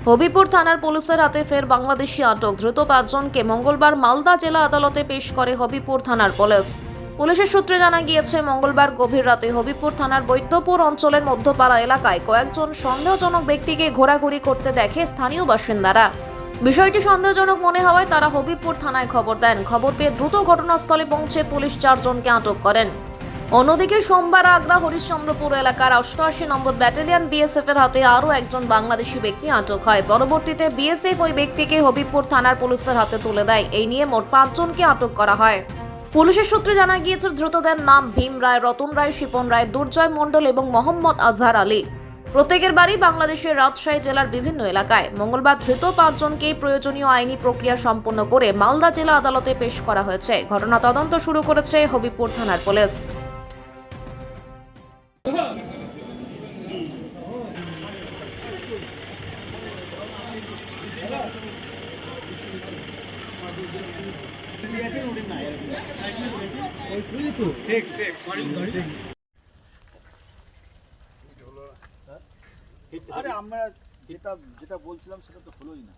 হবিপুর থানার পুলিশের হাতে ফের বাংলাদেশি আটক। ধৃত 5 জনকে মঙ্গলবার মালদা জেলা আদালতে পেশ করে হবিপুর থানার পুলিশ। পুলিশের সূত্রে জানা গিয়েছে, মঙ্গলবার গভীর রাতে হবিপুর থানার বৈদ্যপুর অঞ্চলের মধ্যপাড়া এলাকায় কয়েকজন সন্দেহজনক ব্যক্তিকে ঘোরাঘুরি করতে দেখে স্থানীয় বাসিন্দারা। বিষয়টি সন্দেহজনক মনে হওয়ায় তারা হবিপুর থানায় খবর দেন। খবর পেয়ে দ্রুত ঘটনাস্থলে পৌঁছে পুলিশ 4 জনকে আটক করেন। অন্যদিকে সোমবার আগ্রা হরিশ্চন্দ্রপুর এলাকার 88 নম্বর ব্যাটালিয়ন বিএসএফ এর হাতে আরও একজন বাংলাদেশি ব্যক্তি আটক হয়। পরবর্তীতে বিএসএফ ওই ব্যক্তিকে হবিপুর থানার পুলিশের হাতে তুলে দেয়। এই নিয়ে মোট 5 জনকে আটক করা হয়। পুলিশের সূত্রে জানা গিয়েছে, ধৃতদের নাম ভীম রায়, রতন রায়, শিপন রায়, দুর্জয় মণ্ডল এবং মোহাম্মদ আজহার আলী। প্রত্যেকের বাড়ি বাংলাদেশের রাজশাহী জেলার বিভিন্ন এলাকায়। মঙ্গলবার ধৃত 5 জনকেই প্রয়োজনীয় আইনি প্রক্রিয়া সম্পন্ন করে মালদা জেলা আদালতে পেশ করা হয়েছে। ঘটনা তদন্ত শুরু করেছে হবিপুর থানার পুলিশ। আরে আমরা যেটা বলছিলাম সেটা তো হলোই না।